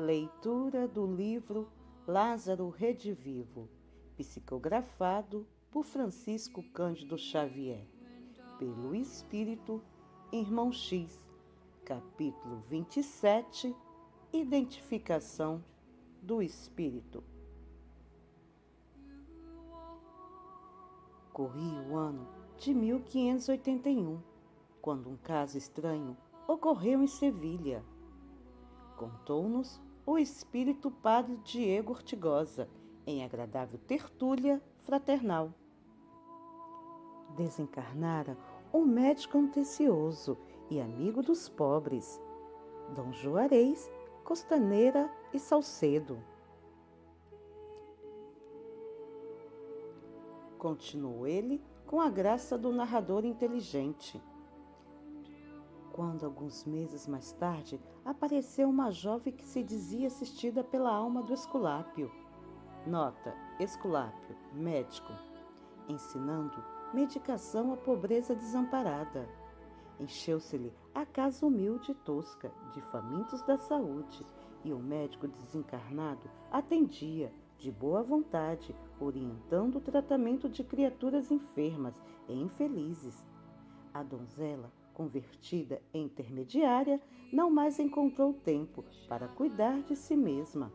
Leitura do livro Lázaro Redivivo, psicografado por Francisco Cândido Xavier, pelo Espírito, Irmão X, capítulo 27, Identificação do Espírito. Corria o ano de 1581, quando um caso estranho ocorreu em Sevilha. Contou-nos o espírito Padre Diego Ortigosa, em agradável tertúlia fraternal. Desencarnara um médico atencioso e amigo dos pobres, Dom Juarez, Costaneira e Salcedo. Continuou ele com a graça do narrador inteligente. Quando, alguns meses mais tarde, apareceu uma jovem que se dizia assistida pela alma do Esculápio. Nota: Esculápio, médico, ensinando medicação à pobreza desamparada. Encheu-se-lhe a casa humilde e tosca de famintos da saúde, e o médico desencarnado atendia, de boa vontade, orientando o tratamento de criaturas enfermas e infelizes. A donzela, convertida em intermediária, não mais encontrou tempo para cuidar de si mesma.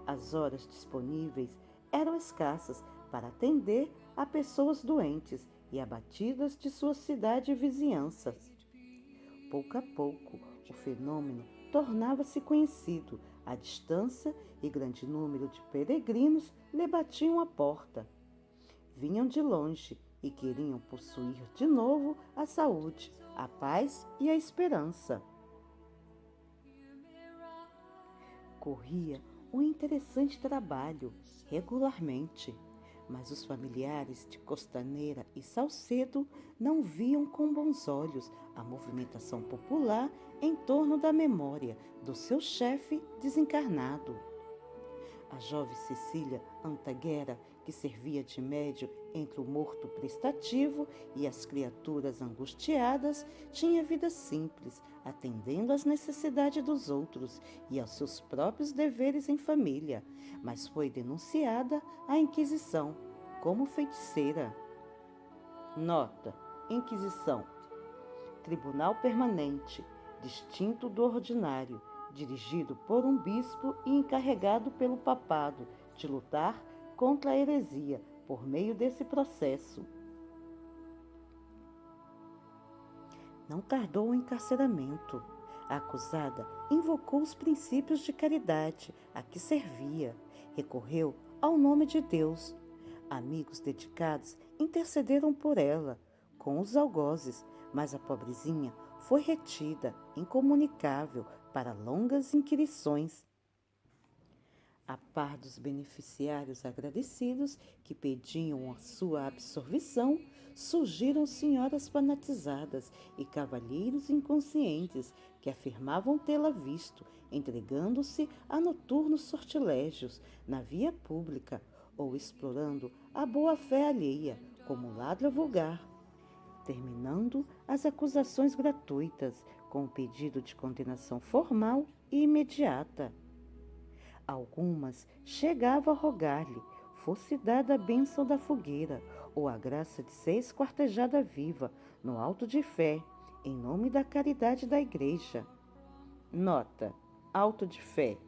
As horas disponíveis eram escassas para atender a pessoas doentes e abatidas de sua cidade e vizinhança. Pouco a pouco, o fenômeno tornava-se conhecido à distância e grande número de peregrinos lhe batiam à porta. Vinham de longe e queriam possuir de novo a saúde, a paz e a esperança. Corria um interessante trabalho, regularmente, mas os familiares de Costaneira e Salcedo não viam com bons olhos a movimentação popular em torno da memória do seu chefe desencarnado. A jovem Cecília Anteguera, que servia de médio entre o morto prestativo e as criaturas angustiadas, tinha vida simples, atendendo às necessidades dos outros e aos seus próprios deveres em família, mas foi denunciada à Inquisição como feiticeira. Nota: Inquisição. Tribunal permanente, distinto do ordinário, dirigido por um bispo e encarregado pelo papado de lutar contra a heresia por meio desse processo. Não tardou o encarceramento. A acusada invocou os princípios de caridade a que servia, recorreu ao nome de Deus. Amigos dedicados intercederam por ela, com os algozes, mas a pobrezinha foi retida, incomunicável, para longas inquirições. A par dos beneficiários agradecidos que pediam a sua absolvição, surgiram senhoras fanatizadas e cavalheiros inconscientes que afirmavam tê-la visto, entregando-se a noturnos sortilégios na via pública ou explorando a boa-fé alheia como ladra vulgar, terminando as acusações gratuitas com o pedido de condenação formal e imediata. Algumas chegavam a rogar-lhe fosse dada a bênção da fogueira ou a graça de ser esquartejada viva no auto de fé, em nome da caridade da Igreja. Nota: auto de fé.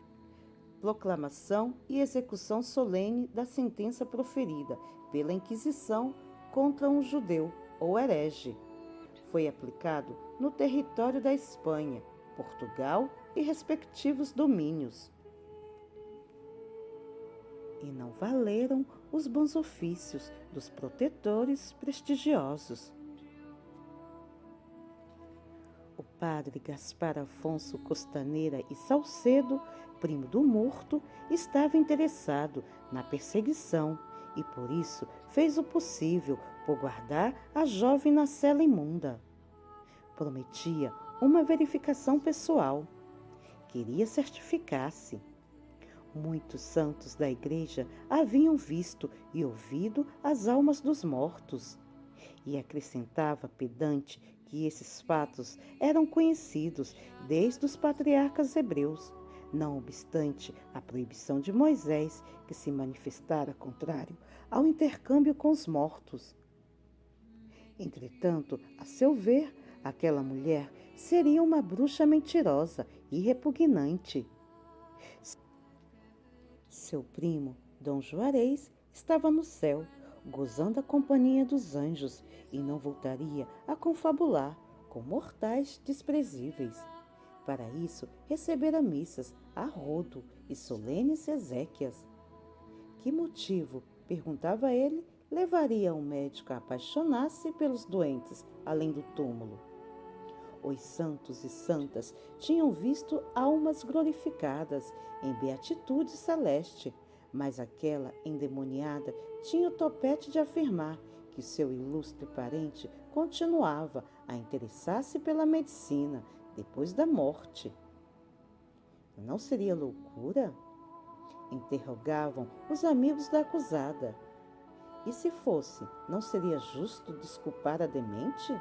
Proclamação e execução solene da sentença proferida pela Inquisição contra um judeu ou herege. Foi aplicado no território da Espanha, Portugal e respectivos domínios. E não valeram os bons ofícios dos protetores prestigiosos. O padre Gaspar Afonso Costaneira e Salcedo, primo do morto, estava interessado na perseguição e por isso fez o possível por guardar a jovem na cela imunda. Prometia uma verificação pessoal. Queria certificar-se. Muitos santos da Igreja haviam visto e ouvido as almas dos mortos. E acrescentava pedante que esses fatos eram conhecidos desde os patriarcas hebreus, não obstante a proibição de Moisés, que se manifestara contrário ao intercâmbio com os mortos. Entretanto, a seu ver, aquela mulher seria uma bruxa mentirosa e repugnante. Seu primo, Dom Juarez, estava no céu, gozando a companhia dos anjos, e não voltaria a confabular com mortais desprezíveis. Para isso, recebera missas a rodo e solenes exéquias. Que motivo, perguntava ele, levaria um médico a apaixonar-se pelos doentes, além do túmulo? Os santos e santas tinham visto almas glorificadas em beatitude celeste, mas aquela endemoniada tinha o topete de afirmar que seu ilustre parente continuava a interessar-se pela medicina depois da morte. Não seria loucura? Interrogavam os amigos da acusada. E se fosse, não seria justo desculpar a demente?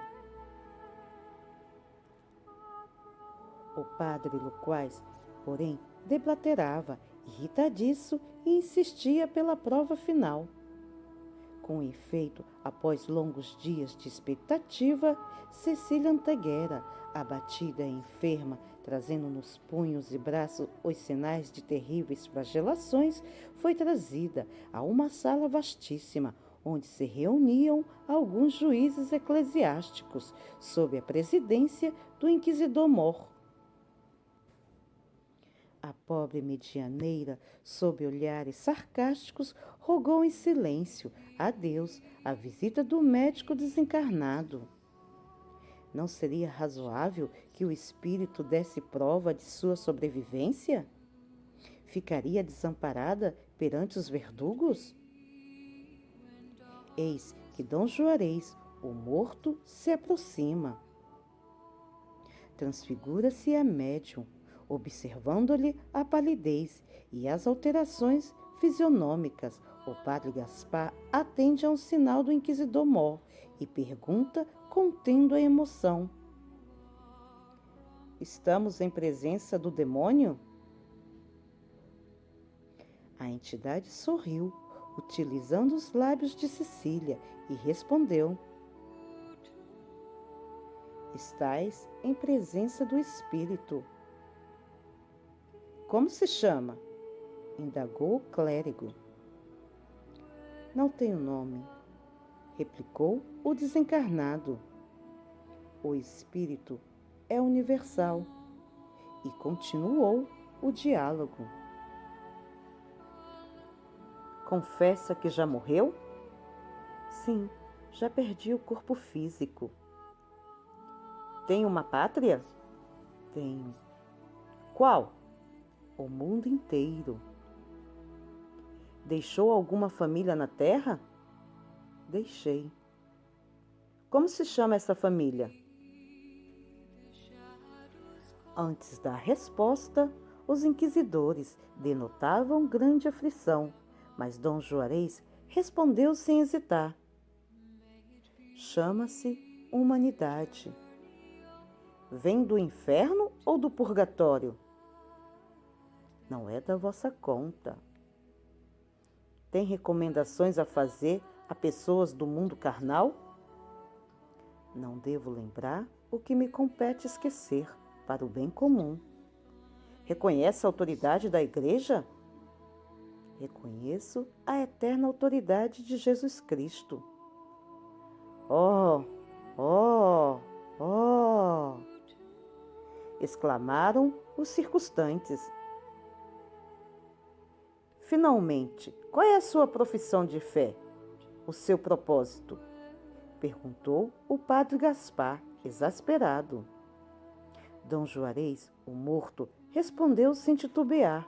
O padre Luquaz, porém, deblaterava, irritadiço, e insistia pela prova final. Com efeito, após longos dias de expectativa, Cecília Anteguera, abatida e enferma, trazendo nos punhos e braços os sinais de terríveis flagelações, foi trazida a uma sala vastíssima, onde se reuniam alguns juízes eclesiásticos, sob a presidência do inquisidor-mor. A pobre medianeira, sob olhares sarcásticos, rogou em silêncio a Deus a visita do médico desencarnado. Não seria razoável que o espírito desse prova de sua sobrevivência? Ficaria desamparada perante os verdugos? Eis que Dom Juarez, o morto, se aproxima. Transfigura-se a médium, observando-lhe a palidez e as alterações fisionômicas. O padre Gaspar atende a um sinal do inquisidor-mor e pergunta, contendo a emoção: estamos em presença do demônio? A entidade sorriu, utilizando os lábios de Cecília, e respondeu: estais em presença do espírito. Como se chama? Indagou o clérigo. Não tenho nome, replicou o desencarnado. O espírito é universal. E continuou o diálogo. Confessa que já morreu? Sim, já perdi o corpo físico. Tem uma pátria? Tenho. Qual? O mundo inteiro. Deixou alguma família na terra? Deixei. Como se chama essa família? Antes da resposta, os inquisidores denotavam grande aflição, mas Dom Juarez respondeu sem hesitar: chama-se humanidade. Vem do inferno ou do purgatório? Não é da vossa conta. Tem recomendações a fazer a pessoas do mundo carnal? Não devo lembrar o que me compete esquecer, para o bem comum. Reconhece a autoridade da Igreja? Reconheço a eterna autoridade de Jesus Cristo. Oh, oh, oh! Exclamaram os circunstantes. Finalmente, qual é a sua profissão de fé? O seu propósito? Perguntou o padre Gaspar, exasperado. Dom Juarez, o morto, respondeu sem titubear: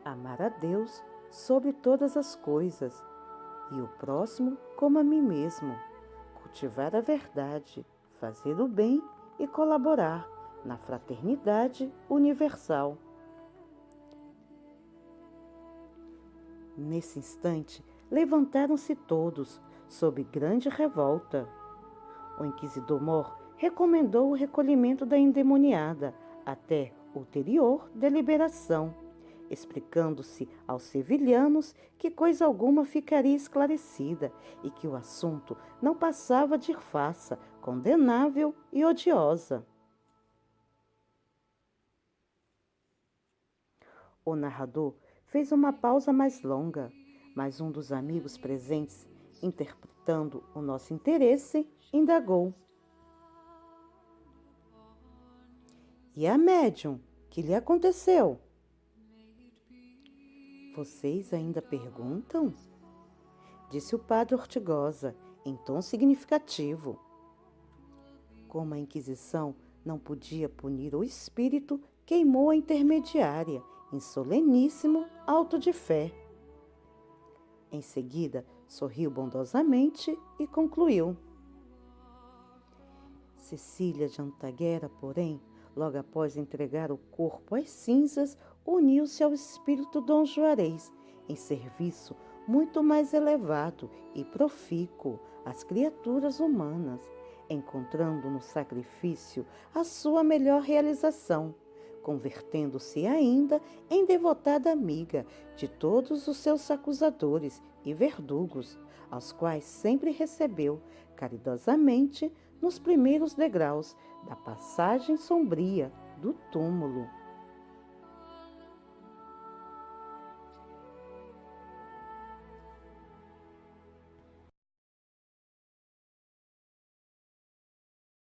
amar a Deus sobre todas as coisas e o próximo como a mim mesmo, cultivar a verdade, fazer o bem e colaborar na fraternidade universal. Nesse instante, levantaram-se todos, sob grande revolta. O inquisidor-mor recomendou o recolhimento da endemoniada até ulterior deliberação, explicando-se aos sevilhanos que coisa alguma ficaria esclarecida e que o assunto não passava de farsa condenável e odiosa. O narrador fez uma pausa mais longa, mas um dos amigos presentes, interpretando o nosso interesse, indagou: "E a médium? Que lhe aconteceu?" "Vocês ainda perguntam?" disse o padre Ortigosa, em tom significativo. Como a Inquisição não podia punir o espírito, queimou a intermediária, em soleníssimo auto de fé. Em seguida, sorriu bondosamente e concluiu: Cecília de Antequera, porém, logo após entregar o corpo às cinzas, uniu-se ao espírito Dom Juarez, em serviço muito mais elevado e profícuo às criaturas humanas, encontrando no sacrifício a sua melhor realização, convertendo-se ainda em devotada amiga de todos os seus acusadores e verdugos, aos quais sempre recebeu caridosamente nos primeiros degraus da passagem sombria do túmulo.